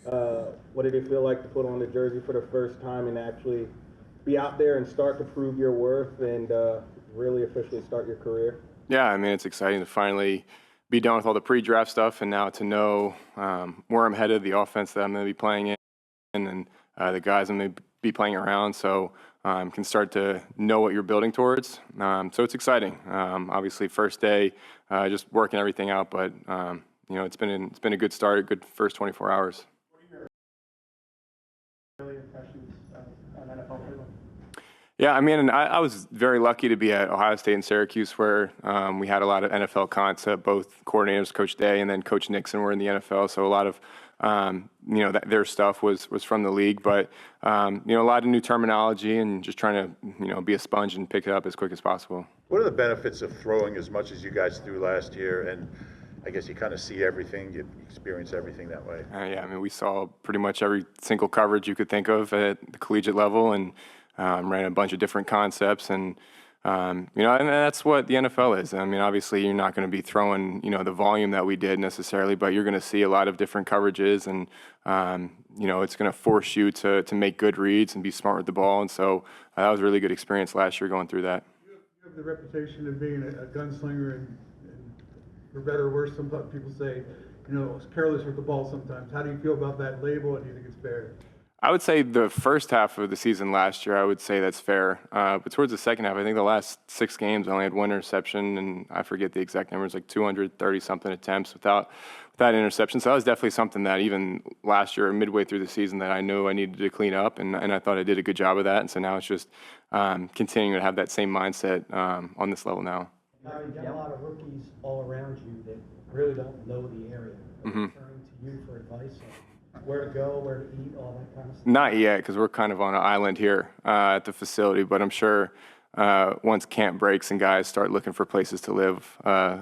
What did it feel like to put on the jersey for the first time and actually be out there and start to prove your worth and really officially start your career? Yeah, I mean, it's exciting to finally be done with all the pre-draft stuff and now to know where I'm headed, the offense that I'm going to be playing in, and the guys I'm going to be playing around. So can start to know what you're building towards. So it's exciting. Obviously, first day, just working everything out, but it's been a good start, a good first 24 hours. What are your early impressions on NFL football? Yeah, I mean, I was very lucky to be at Ohio State and Syracuse, where we had a lot of NFL content. Both coordinators, Coach Day and then Coach Nixon, were in the NFL, so a lot of their stuff was from the league. But a lot of new terminology and just trying to be a sponge and pick it up as quick as possible. What are the benefits of throwing as much as you guys threw last year? And I guess you kind of see everything, you experience everything that way. Yeah, I mean, we saw pretty much every single coverage you could think of at the collegiate level, and ran a bunch of different concepts, and and that's what the NFL is. I mean, obviously, you're not going to be throwing the volume that we did necessarily, but you're going to see a lot of different coverages, and it's going to force you to make good reads and be smart with the ball. And so that was a really good experience last year going through that. You have the reputation of being a gunslinger, and for better or worse, some people say, careless with the ball sometimes. How do you feel about that label, and do you think it's fair? I would say the first half of the season last year, I would say that's fair. But towards the second half, I think the last 6 games, I only had 1 interception, and I forget the exact numbers, like 230-something attempts without interception. So that was definitely something that even last year, midway through the season, that I knew I needed to clean up, and I thought I did a good job of that. And so now it's just continuing to have that same mindset on this level now. Now you got a lot of rookies all around you that really don't know the area. Are they turning to you for advice on where to go, where to eat, all that kind of stuff? Not yet, because we're kind of on an island here at the facility, but I'm sure once camp breaks and guys start looking for places to live,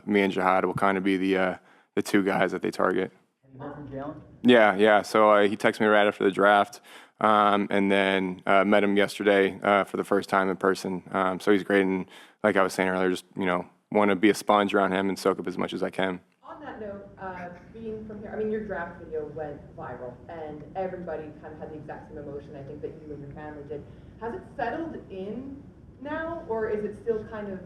me and Jihad will kind of be the 2 guys that they target. Have you heard from Jalen? Yeah. So he texted me right after the draft, and then met him yesterday for the first time in person. So he's great, and like I was saying earlier, just want to be a sponge around him and soak up as much as I can. On that note, being from here, I mean, your draft video went viral, and everybody kind of had the exact same emotion, I think, that you and your family did. Has it settled in now, or is it still kind of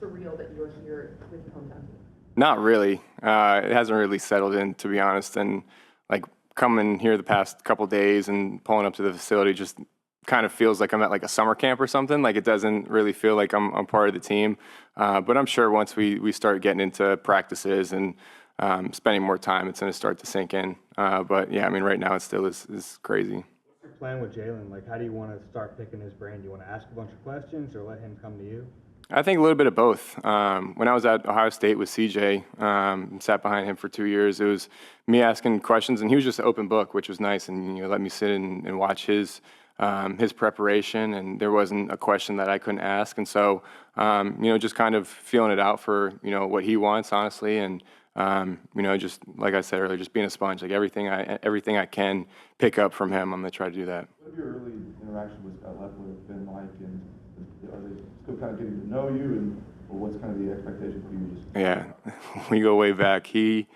surreal that you're here with your hometown team? Not really. It hasn't really settled in, to be honest. And like coming here the past couple days and pulling up to the facility just kind of feels like I'm at like a summer camp or something. Like it doesn't really feel like I'm part of the team. But I'm sure once we start getting into practices and spending more time, it's going to start to sink in. But yeah, I mean, right now it still is crazy. What's your plan with Jalen? Like, how do you want to start picking his brain? Do you want to ask a bunch of questions or let him come to you? I think a little bit of both. When I was at Ohio State with CJ, sat behind him for 2 years, it was me asking questions, and he was just an open book, which was nice, and let me sit and watch his preparation, and there wasn't a question that I couldn't ask. And so, just kind of feeling it out for, what he wants, honestly. And, just like I said earlier, just being a sponge, like everything I can pick up from him, I'm going to try to do that. What have your early interaction with Scott Leffler been like, and are they still kind of getting to know you, or what's kind of the expectation for you? Yeah, we go way back. When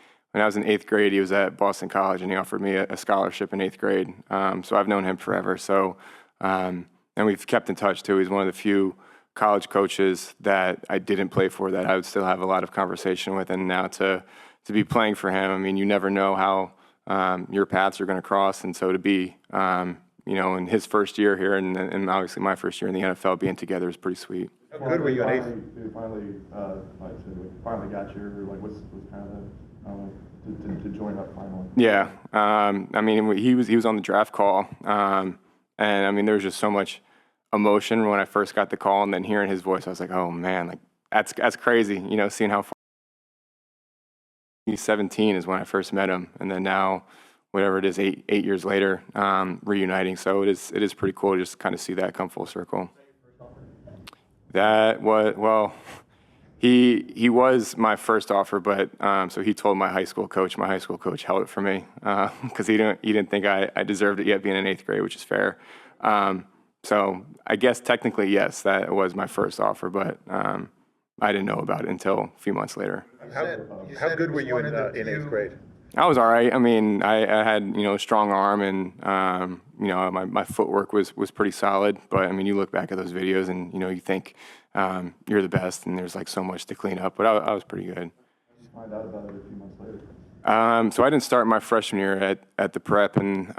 I was in 8th grade, he was at Boston College, and he offered me a scholarship in 8th grade. So I've known him forever. So, and we've kept in touch too. He's one of the few college coaches that I didn't play for that I would still have a lot of conversation with. And now to be playing for him, I mean, you never know how your paths are going to cross. And so to be, in his first year here, and obviously my first year in the NFL, being together is pretty sweet. How good were you in 8th? They finally got you, or like what's kind of to join up finally? Yeah, I mean, he was on the draft call, and I mean, there was just so much emotion when I first got the call, and then hearing his voice, I was like, oh man, like that's crazy, seeing how far. He's 17 is when I first met him, and then now, whatever it is, eight years later, reuniting. So it is pretty cool to just kind of see that come full circle. That was, well, he was my first offer, but so he told my high school coach. My high school coach held it for me because he didn't think I deserved it yet, being in 8th grade, which is fair. So I guess technically yes, that was my first offer, but I didn't know about it until a few months later. How good were you in 8th grade? I was all right. I mean, I had, a strong arm and, my footwork was pretty solid. But, I mean, you look back at those videos and, you think you're the best and there's like so much to clean up. But I was pretty good. Just find out about it a few months later. So I didn't start my freshman year at the prep, and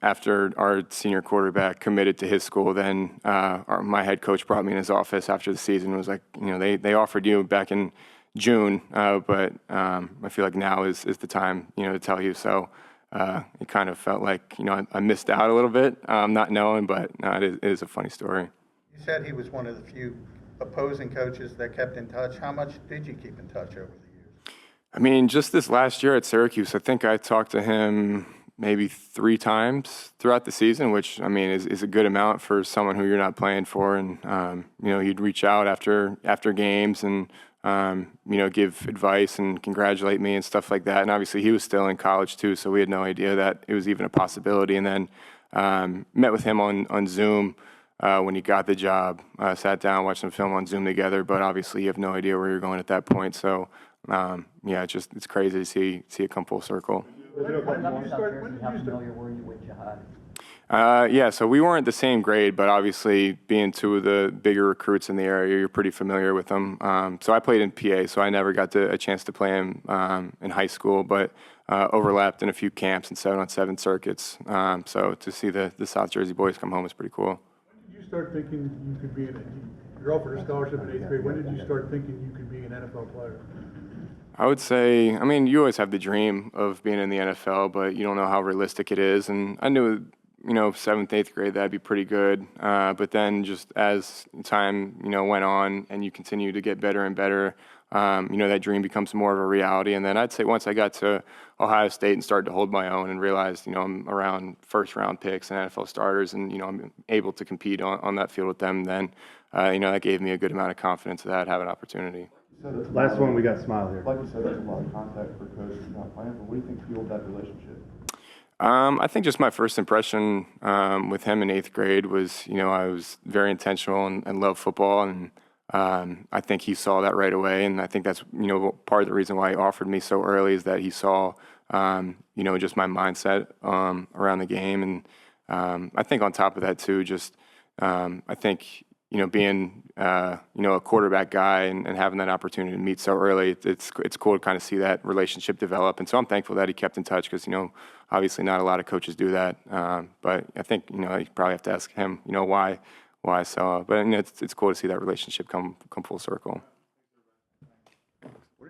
after our senior quarterback committed to his school, then my head coach brought me in his office after the season and was like, they offered you back in June, but I feel like now is the time, to tell you. So it kind of felt like, I missed out a little bit, not knowing, but it is a funny story. You said he was one of the few opposing coaches that kept in touch. How much did you keep in touch over the years? I mean, just this last year at Syracuse, I think I talked to him maybe 3 times throughout the season, which, I mean, is a good amount for someone who you're not playing for. And, he'd reach out after games and, give advice and congratulate me and stuff like that. And obviously he was still in college too, so we had no idea that it was even a possibility. And then met with him on Zoom when he got the job, sat down, watched some film on Zoom together, but obviously you have no idea where you're going at that point. So, it's crazy to see it come full circle. When did you start? How familiar were you with Jihad? So we weren't the same grade, but obviously being 2 of the bigger recruits in the area, you're pretty familiar with them. So I played in PA, so I never got a chance to play him in high school, but overlapped in a few camps and 7-on-7 circuits. So to see the South Jersey boys come home is pretty cool. When did you start thinking you could be you're offered a scholarship in 8th grade. When did you start thinking you could be an NFL player? I would say, I mean, you always have the dream of being in the NFL, but you don't know how realistic it is. And I knew, 7th, 8th grade, that'd be pretty good. But then just as time, went on and you continue to get better and better, that dream becomes more of a reality. And then I'd say once I got to Ohio State and started to hold my own and realized, I'm around first-round picks and NFL starters and, I'm able to compete on that field with them, then, that gave me a good amount of confidence that I'd have an opportunity. Last one, we got Smile here. Like you said, there's a lot of contact for coaches not playing, but what do you think fueled that relationship? I think just my first impression with him in 8th grade was, I was very intentional and loved football, and I think he saw that right away, and I think that's, part of the reason why he offered me so early is that he saw, just my mindset around the game, and I think on top of that too, just I think, being, a quarterback guy and having that opportunity to meet so early, it's cool to kind of see that relationship develop. And so I'm thankful that he kept in touch because, obviously not a lot of coaches do that. But I think, you probably have to ask him, why so. But it's cool to see that relationship come full circle.